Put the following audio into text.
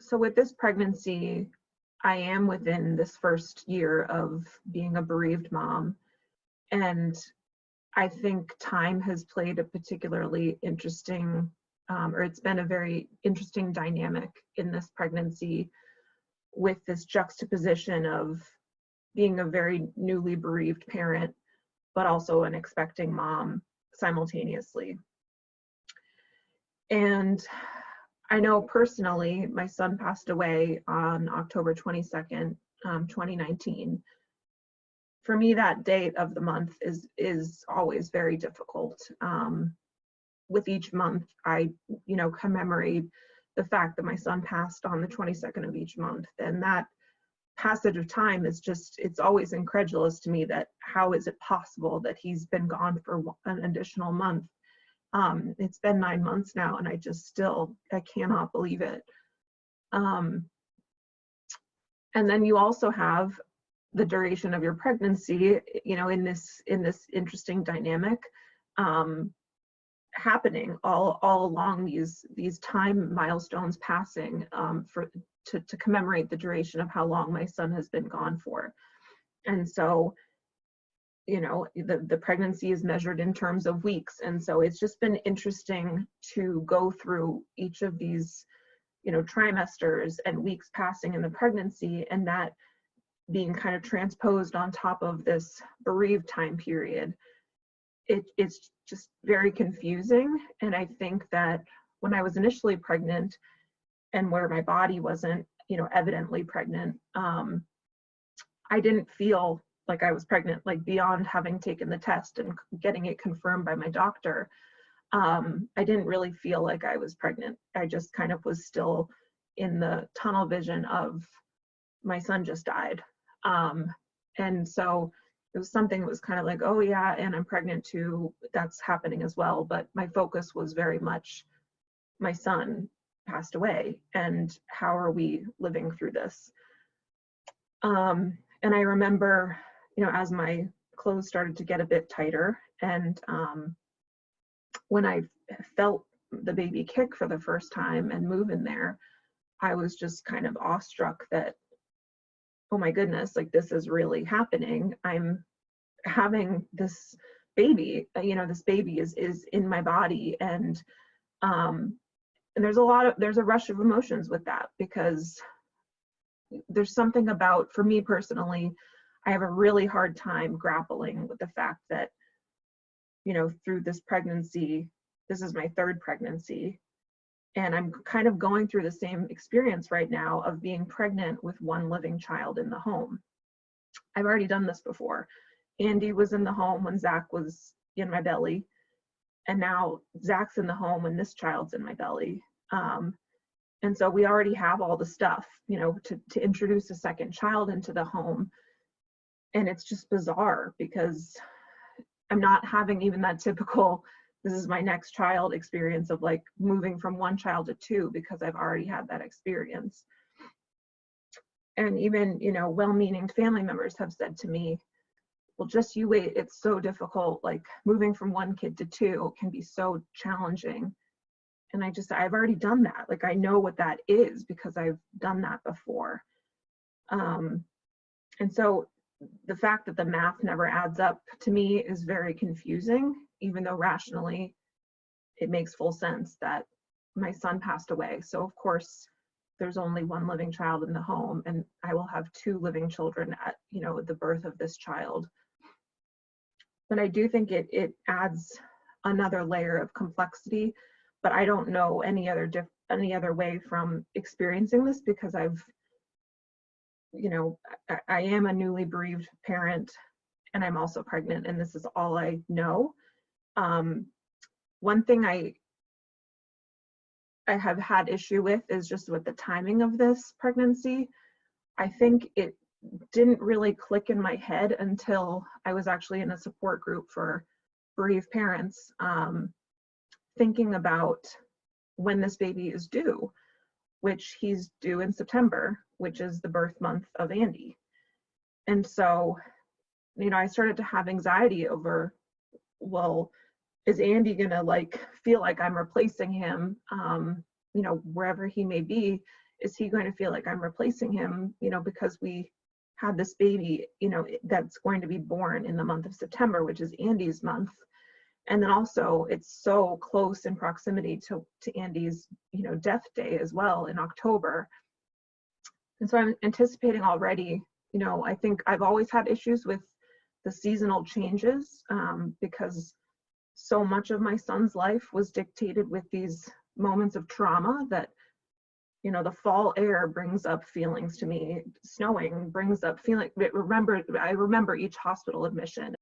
So with this pregnancy, I am within this first year of being a bereaved mom. And I think time has played a particularly interesting, or it's been a very interesting dynamic in this pregnancy, with this juxtaposition of being a very newly bereaved parent, but also an expecting mom simultaneously. And I know personally, my son passed away on October 22nd, 2019. For me, that date of the month is always very difficult. With each month, I commemorate the fact that my son passed on the 22nd of each month, and that passage of time is just, it's always incredulous to me that how is it possible that he's been gone for an additional month. It's been 9 months now, and I cannot believe it. And then you also have the duration of your pregnancy, in this interesting dynamic, happening all along these time milestones passing, to commemorate the duration of how long my son has been gone for. And so, the pregnancy is measured in terms of weeks. And so it's just been interesting to go through each of these, trimesters and weeks passing in the pregnancy, and that being kind of transposed on top of this bereaved time period. It's just very confusing. And I think that when I was initially pregnant, and where my body wasn't, evidently pregnant, I didn't feel like I was pregnant, like beyond having taken the test and getting it confirmed by my doctor. I didn't really feel like I was pregnant. I just kind of was still in the tunnel vision of my son just died. And so it was something that was kind of like, oh yeah, and I'm pregnant too, that's happening as well. But my focus was very much my son passed away, and how are we living through this? And I remember, as my clothes started to get a bit tighter, and when I felt the baby kick for the first time and move in there, I was just kind of awestruck that, oh my goodness, like this is really happening. I'm having this baby, this baby is in my body. And there's a rush of emotions with that, because there's something about, for me personally, I have a really hard time grappling with the fact that, through this pregnancy, this is my third pregnancy, and I'm kind of going through the same experience right now of being pregnant with one living child in the home. I've already done this before. Andy was in the home when Zach was in my belly, and now Zach's in the home when this child's in my belly. And so we already have all the stuff, to introduce a second child into the home. And it's just bizarre, because I'm not having even that typical, this is my next child experience of like moving from one child to two, because I've already had that experience. And even, well-meaning family members have said to me, well, just you wait, it's so difficult, like moving from one kid to two can be so challenging. And I've already done that. Like I know what that is, because I've done that before. And so the fact that the math never adds up to me is very confusing, even though rationally it makes full sense that my son passed away. So of course there's only one living child in the home, and I will have two living children at, the birth of this child. But I do think it adds another layer of complexity, but I don't know any other way from experiencing this, because I am a newly bereaved parent, and I'm also pregnant, and this is all I know. One thing I have had issue with is just with the timing of this pregnancy. I think it didn't really click in my head until I was actually in a support group for bereaved parents, thinking about when this baby is due, which he's due in September, which is the birth month of Andy. And so, I started to have anxiety over, well, is Andy gonna feel like I'm replacing him, wherever he may be, is he going to feel like I'm replacing him, you know, because we had this baby, you know, that's going to be born in the month of September, which is Andy's month. And then also it's so close in proximity to Andy's, you know, death day as well in October. And so I'm anticipating already, you know, I think I've always had issues with the seasonal changes because so much of my son's life was dictated with these moments of trauma that, you know, the fall air brings up feelings to me. Snowing brings up feeling. I remember each hospital admission